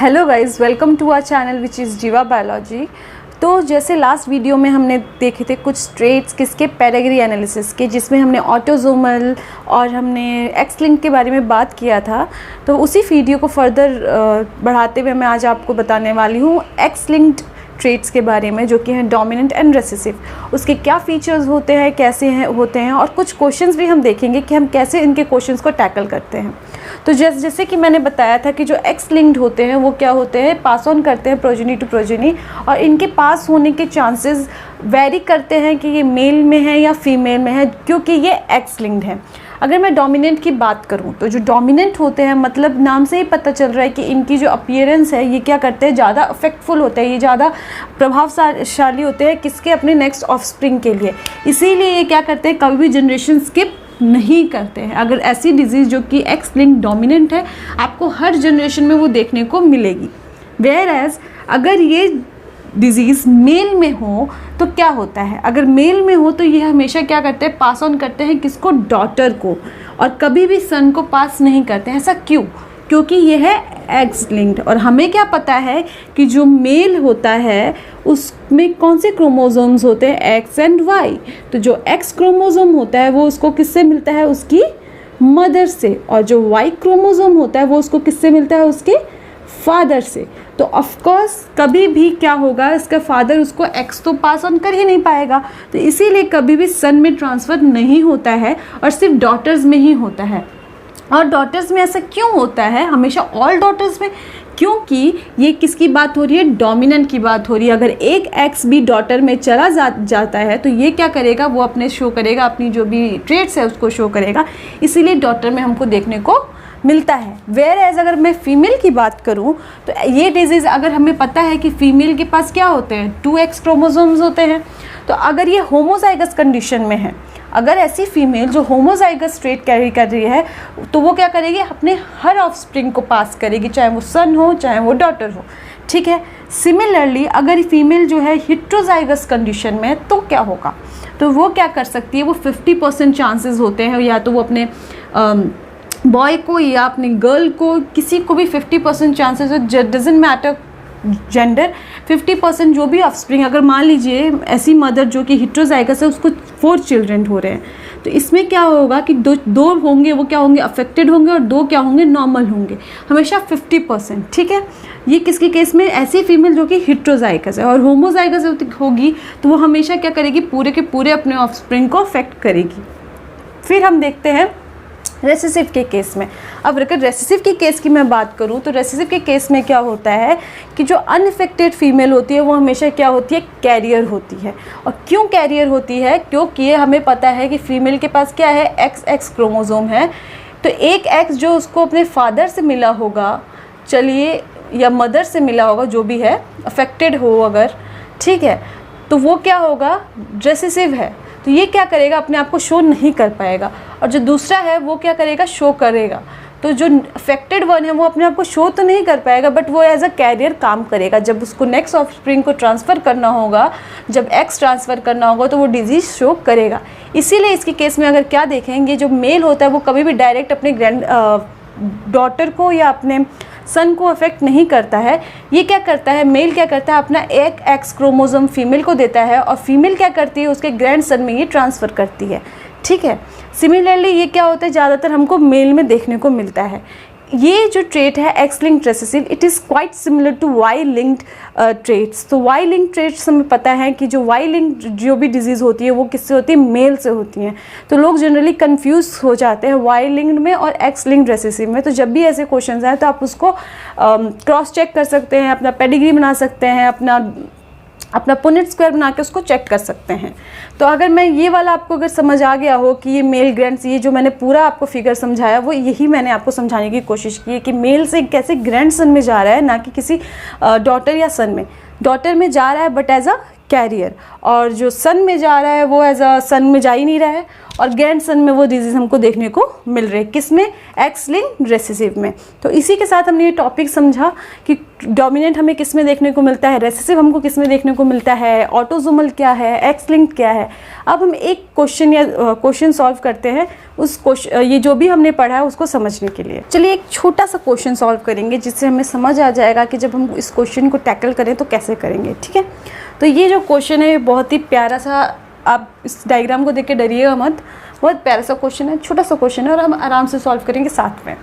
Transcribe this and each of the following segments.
Hello guys, welcome to our channel which is Jeeva biology. तो जैसे last video में हमने देखे थे कुछ ट्रेट्स किसके पेडिग्री एनालिसिस के, जिसमें हमने ऑटोसोमल और हमने एक्स लिंक के बारे में बात किया था। तो उसी वीडियो को फर्दर बढ़ाते हुए मैं आज आपको बताने वाली हूँ एक्स लिंक्ड ट्रेट्स के बारे में, जो कि हैं डोमिनेंट एंड रेसेसिव। उसके क्या फीचर्स होते हैं, कैसे होते हैं, और कुछ क्वेश्चंस भी हम देखेंगे कि हम कैसे इनके क्वेश्चंस को टैकल करते हैं। तो जैसे कि मैंने बताया था कि जो एक्स लिंक्ड होते हैं वो क्या होते हैं, पास ऑन करते हैं प्रोजेनी टू प्रोजेनी, और इनके पास होने के चांसेस वेरी करते हैं कि ये मेल में है या फीमेल में है, क्योंकि ये एक्स लिंक्ड है। अगर मैं डोमिनेंट की बात करूं तो जो डोमिनेंट होते हैं, मतलब नाम से ही पता चल रहा है कि इनकी जो अपीयरेंस है ये क्या करते हैं, ज़्यादा अफेक्टफुल होते हैं, ये ज़्यादा प्रभावशाली होते हैं किसके, अपने नेक्स्ट ऑफस्प्रिंग के लिए। इसीलिए ये क्या करते हैं, कभी भी जनरेशन स्किप नहीं करते हैं। अगर ऐसी डिजीज़ जो कि एक्स लिंक डोमिनेंट है, आपको हर जनरेशन में वो देखने को मिलेगी। वेयर एज अगर ये डिज़ीज़ मेल में हो तो क्या होता है, अगर मेल में हो तो ये हमेशा क्या करते हैं, पास ऑन करते हैं किसको, डॉटर को, और कभी भी सन को पास नहीं करते हैं। ऐसा क्यों? क्योंकि ये है एक्स लिंक्ड, और हमें क्या पता है कि जो मेल होता है उसमें कौन से क्रोमोसोम्स होते हैं, एक्स एंड वाई। तो जो एक्स क्रोमोसोम होता है वो उसको किससे मिलता है, उसकी मदर से, और जो वाई क्रोमोसोम होता है वो उसको किससे मिलता है, उसके फादर से। तो ऑफकोर्स कभी भी क्या होगा, इसका फादर उसको एक्स तो पास ऑन कर ही नहीं पाएगा। तो इसीलिए कभी भी सन में ट्रांसफ़र नहीं होता है और सिर्फ डॉटर्स में ही होता है। और डॉटर्स में ऐसा क्यों होता है, हमेशा ऑल डॉटर्स में? क्योंकि ये किसकी बात हो रही है, डोमिनेंट की बात हो रही है। अगर एक एक्स भी डॉटर में चला जाता है तो ये क्या करेगा, वो अपने शो करेगा, अपनी जो भी ट्रेट्स है उसको शो करेगा। इसीलिए डॉटर में हमको देखने को मिलता है। वेयर एज अगर मैं फीमेल की बात करूं तो ये डिजीज़, अगर हमें पता है कि फीमेल के पास क्या होते हैं, 2x क्रोमोसोम्स होते हैं, तो अगर ये होमोजाइगस कंडीशन में है, अगर ऐसी फीमेल जो होमोजाइगस ट्रेट कैरी कर रही है, तो वो क्या करेगी, अपने हर ऑफस्प्रिंग को पास करेगी, चाहे वो सन हो चाहे वो डॉटर हो। ठीक है। सिमिलरली अगर फीमेल जो है हेटेरोजाइगस कंडीशन में, तो क्या होगा, तो वो क्या कर सकती है, वो 50% चांसेस होते हैं, या तो वो अपने बॉय को या अपनी गर्ल को, किसी को भी 50% चांसेस हो, डजंट मैटर जेंडर, 50% जो भी ऑफस्प्रिंग, अगर मान लीजिए ऐसी मदर जो कि हेटेरोजाइगस है, उसको 4 चिल्ड्रन हो रहे हैं, तो इसमें क्या होगा कि दो होंगे, वो क्या होंगे, अफेक्टेड होंगे, और 2 क्या होंगे, नॉर्मल होंगे। हमेशा 50%। ठीक है। ये किसके केस में, ऐसी फीमेल जो कि हेटेरोजाइगस है, और होमोजाइगस होगी तो वो हमेशा क्या करेगी, पूरे के पूरे अपने ऑफस्प्रिंग को अफेक्ट करेगी। फिर हम देखते हैं रेसेसिव के केस में। अब अगर रेसेसिव के केस की मैं बात करूं तो रेसेसिव के केस में क्या होता है कि जो अनइफेक्टेड फीमेल होती है वो हमेशा क्या होती है, कैरियर होती है। और क्यों कैरियर होती है, क्योंकि हमें पता है कि फीमेल के पास क्या है, XX क्रोमोसोम है। तो एक एक्स जो उसको अपने फादर से मिला होगा, चलिए, या मदर से मिला होगा, जो भी है, अफेक्टेड हो अगर, ठीक है, तो वो क्या होगा, रेसेसिव है। तो ये क्या करेगा, अपने आप को शो नहीं कर पाएगा, और जो दूसरा है वो क्या करेगा, शो करेगा। तो जो अफेक्टेड वन है वो अपने आप को शो तो नहीं कर पाएगा, बट वो एज अ कैरियर काम करेगा। जब उसको नेक्स्ट ऑफस्प्रिंग को ट्रांसफ़र करना होगा, जब एक्स ट्रांसफ़र करना होगा, तो वो डिजीज़ शो करेगा। इसीलिए इसके केस में अगर क्या देखेंगे, जो मेल होता है वो कभी भी डायरेक्ट अपने डॉटर को या अपने सन को अफेक्ट नहीं करता है। ये क्या करता है, मेल क्या करता है, अपना एक एक्स क्रोमोसोम फीमेल को देता है, और फीमेल क्या करती है, उसके ग्रैंड सन में ये ट्रांसफ़र करती है। ठीक है। सिमिलरली ये क्या होता है, ज़्यादातर हमको मेल में देखने को मिलता है। ये जो ट्रेट है X linked recessive, it is quite similar to Y linked traits. तो वाई लिंक्ड ट्रेट्स हमें पता है कि जो वाई लिंक्ड जो भी डिजीज़ होती है वो किससे होती है, मेल से होती हैं। तो लोग जनरली कंफ्यूज हो जाते हैं वाई लिंक्ड में और एक्स लिंक्ड रेसेसिव में। तो जब भी ऐसे क्वेश्चंस आए तो आप उसको क्रॉस चेक कर सकते हैं, अपना पेडिग्री बना सकते हैं, अपना पुनेट स्क्वायर बना के उसको चेक कर सकते हैं। तो अगर मैं ये वाला आपको अगर समझ आ गया हो कि ये मेल ग्रैंड्स, ये जो मैंने पूरा आपको फिगर समझाया वो यही मैंने आपको समझाने की कोशिश की है कि मेल से कैसे ग्रैंड सन में जा रहा है, ना कि किसी डॉटर या सन में। डॉटर में जा रहा है बट एज अ कैरियर, और जो सन में जा रहा है वो एज अ सन में जा ही नहीं रहा है, और ग्रैंड सन में वो डिजीज़ हमको देखने को मिल रहे हैं। किस में? एक्स लिंक्ड रेसेसिव में। तो इसी के साथ हमने ये टॉपिक समझा कि डोमिनेंट हमें किस में देखने को मिलता है, रेसेसिव हमको किस में देखने को मिलता है, ऑटोसोमल क्या है, एक्स लिंक्ड क्या है। अब हम एक क्वेश्चन या क्वेश्चन सॉल्व करते हैं उस क्वेश्चन, ये जो भी हमने पढ़ा है उसको समझने के लिए। चलिए एक छोटा सा क्वेश्चन सॉल्व करेंगे जिससे हमें समझ आ जाएगा कि जब हम इस क्वेश्चन को टैकल करें तो कैसे करेंगे, ठीक है। तो ये जो क्वेश्चन है बहुत ही प्यारा सा, आप इस डायग्राम को देख के डरिएगा मत, बहुत प्यारा सा क्वेश्चन है, छोटा सा क्वेश्चन है और हम आराम से सॉल्व करेंगे साथ में।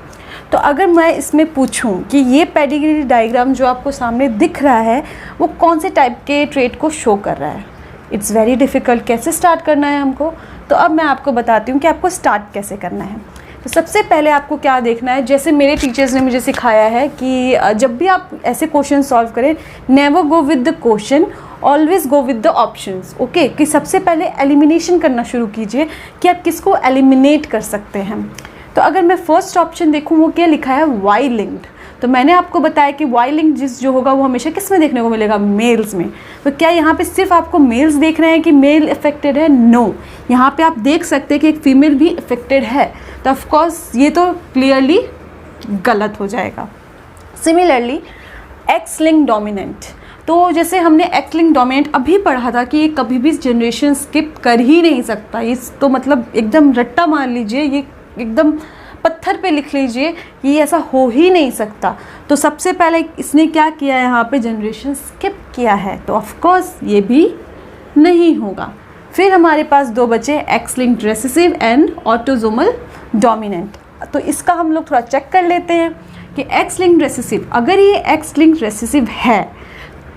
तो अगर मैं इसमें पूछूं कि ये पेडिग्री डायग्राम जो आपको सामने दिख रहा है वो कौन से टाइप के ट्रेट को शो कर रहा है, इट्स वेरी डिफ़िकल्ट। कैसे स्टार्ट करना है हमको, तो अब मैं आपको बताती हूँ कि आपको स्टार्ट कैसे करना है। तो सबसे पहले आपको क्या देखना है, जैसे मेरे टीचर्स ने मुझे सिखाया है कि जब भी आप ऐसे क्वेश्चन सॉल्व करें, never go with the question, always go with the options. Okay, कि सबसे पहले एलिमिनेशन करना शुरू कीजिए कि आप किसको एलिमिनेट कर सकते हैं। तो अगर मैं फर्स्ट ऑप्शन देखूँ वो क्या लिखा है, वाई लिंक्ड। तो मैंने आपको बताया कि वाई लिंक जिस जो होगा वो हमेशा किस में देखने को मिलेगा, मेल्स में। तो क्या यहाँ पे सिर्फ आपको मेल्स देख रहे हैं कि मेल अफेक्टेड है? नो, यहाँ पे आप देख सकते हैं कि एक फीमेल भी अफेक्टेड है। तो ऑफकोर्स ये तो क्लियरली गलत हो जाएगा। सिमिलरली एक्स लिंक डोमिनेंट, तो जैसे हमने एक्स लिंक डोमिनेंट अभी पढ़ा था कि ये कभी भी जनरेशन स्किप कर ही नहीं सकता। इस तो मतलब एकदम रट्टा मार लीजिए, ये एकदम पत्थर पे लिख लीजिए, ये ऐसा हो ही नहीं सकता। तो सबसे पहले इसने क्या किया है, यहाँ पे जनरेशन स्किप किया है, तो ऑफकोर्स ये भी नहीं होगा। फिर हमारे पास दो बचे, x linked recessive and autosomal dominant. तो इसका हम लोग थोड़ा चेक कर लेते हैं कि एक्स लिंक्ड रेसेसिव, अगर ये एक्स लिंक्ड रेसेसिव है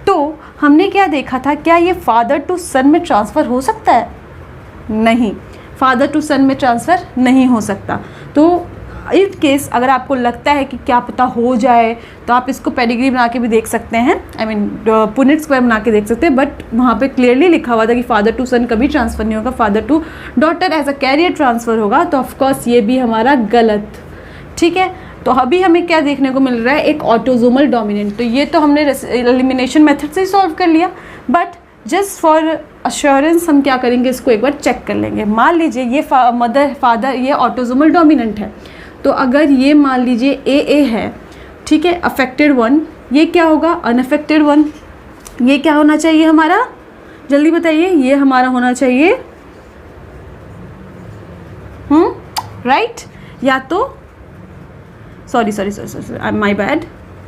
तो हमने क्या देखा था, क्या ये फादर टू सन में ट्रांसफ़र हो सकता है? नहीं, फादर टू सन में ट्रांसफ़र नहीं हो सकता। तो इन केस अगर आपको लगता है कि क्या पता हो जाए तो आप इसको पेडिग्री बना के भी देख सकते हैं, आई मीन पुनेट स्क्वायर बना के देख सकते हैं, बट वहाँ पे क्लियरली लिखा हुआ था कि फादर टू सन कभी ट्रांसफ़र नहीं होगा, father to daughter as a carrier transfer होगा। तो ऑफकोर्स ये भी हमारा गलत, ठीक है। तो अभी हमें क्या देखने को मिल रहा है, एक ऑटोसोमल डोमिनेंट। तो ये तो हमने एलिमिनेशन मेथड से ही सॉल्व कर लिया, बट जस्ट फॉर अश्योरेंस हम क्या करेंगे, इसको एक बार चेक कर लेंगे। मान लीजिए ये मदर फादर ये ऑटोसोमल डोमिनेंट है, तो अगर ये मान लीजिए ए है, ठीक है, अफेक्टेड वन, ये क्या होगा, अनअफेक्टेड वन। ये क्या होना चाहिए हमारा, जल्दी बताइए, ये हमारा होना चाहिए राइट, या तो sorry my bad,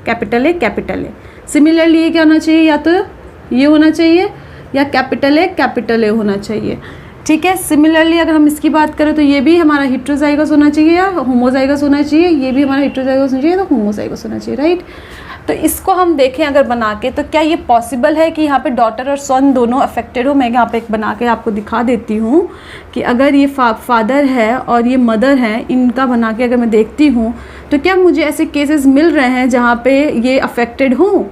capital A. Similarly ये क्या होना चाहिए, या तो ये होना चाहिए या कैपिटल ए होना चाहिए, ठीक है। सिमिलरली अगर हम इसकी बात करें तो ये भी हमारा हेटेरोजाइगस होना चाहिए या होमोजाइगस होना चाहिए, ये भी हमारा हेटेरोजाइगस होना चाहिए तो होमोजाइगस होना चाहिए, राइट। तो इसको हम देखें अगर बना के, तो क्या ये पॉसिबल है कि यहाँ पे डॉटर और सन दोनों अफेक्टेड हो। मैं यहाँ पे एक बना के आपको दिखा देती हूँ कि अगर ये फादर है और ये मदर है, इनका बना के अगर मैं देखती हूँ तो क्या मुझे ऐसे केसेस मिल रहे हैं जहाँ पे ये अफेक्टेड हों।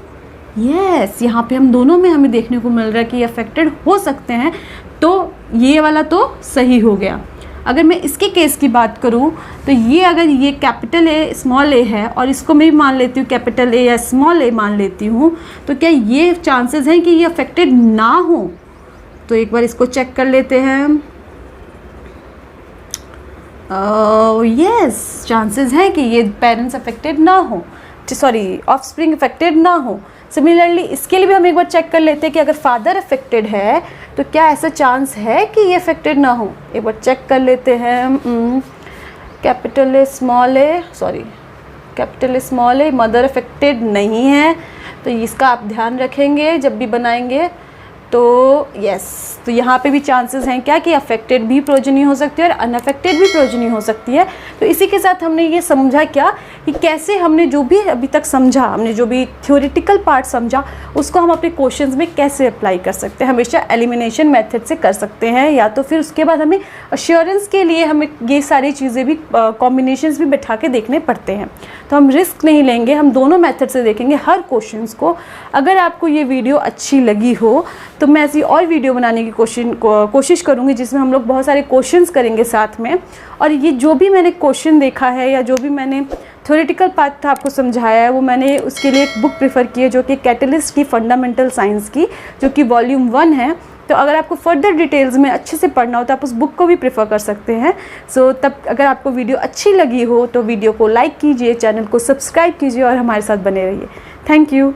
यस, यहाँ पे हम दोनों में हमें देखने को मिल रहा है कि ये अफेक्टेड हो सकते हैं। तो ये वाला तो सही हो गया। अगर मैं इसके केस की बात करूं तो ये अगर ये कैपिटल ए स्मॉल ए है और इसको मैं भी मान लेती हूँ कैपिटल ए या स्मॉल ए मान लेती हूँ, तो क्या ये चांसेस हैं कि ये अफेक्टेड ना हो। तो एक बार इसको चेक कर लेते हैं। यस, चांसेस हैं कि ये पेरेंट्स अफेक्टेड ना हो, सॉरी ऑफस्प्रिंग अफेक्टेड ना हो। सिमिलरली इसके लिए भी हम एक बार चेक कर लेते हैं कि अगर फादर अफेक्टेड है तो क्या ऐसा चांस है कि ये अफेक्टेड ना हो। एक बार चेक कर लेते हैं। Capital A small A, sorry capital A small A, mother affected नहीं है, तो इसका आप ध्यान रखेंगे जब भी बनाएंगे। तो यस, तो यहाँ पे भी चांसेस हैं क्या कि अफेक्टेड भी प्रोजनी हो सकती है और अनअफेक्टेड भी प्रोजनी हो सकती है। तो इसी के साथ हमने ये समझा क्या कि कैसे हमने जो भी अभी तक समझा, हमने जो भी थ्योरेटिकल पार्ट समझा, उसको हम अपने क्वेश्चंस में कैसे अप्लाई कर सकते हैं। हमेशा एलिमिनेशन मेथड से कर सकते हैं, या तो फिर उसके बाद हमें अश्योरेंस के लिए हमें ये सारी चीज़ें भी कॉम्बिनेशंस भी बैठा के देखने पड़ते हैं। तो हम रिस्क नहीं लेंगे, हम दोनों मेथड से देखेंगे हर क्वेश्चंस को। अगर आपको ये वीडियो अच्छी लगी हो तो मैं ऐसी और वीडियो बनाने की कोशिश करूँगी जिसमें हम लोग बहुत सारे क्वेश्चंस करेंगे साथ में। और ये जो भी मैंने क्वेश्चन देखा है या जो भी मैंने थ्योरेटिकल पार्ट था आपको समझाया है, वो मैंने उसके लिए एक बुक प्रेफर की है जो कि कैटलिस्ट की फंडामेंटल साइंस की, जो कि वॉल्यूम 1 है। तो अगर आपको फर्दर डिटेल्स में अच्छे से पढ़ना हो तो आप उस बुक को भी प्रेफर कर सकते हैं। तब अगर आपको वीडियो अच्छी लगी हो तो वीडियो को लाइक कीजिए, चैनल को सब्सक्राइब कीजिए और हमारे साथ बने रहिए। Thank you.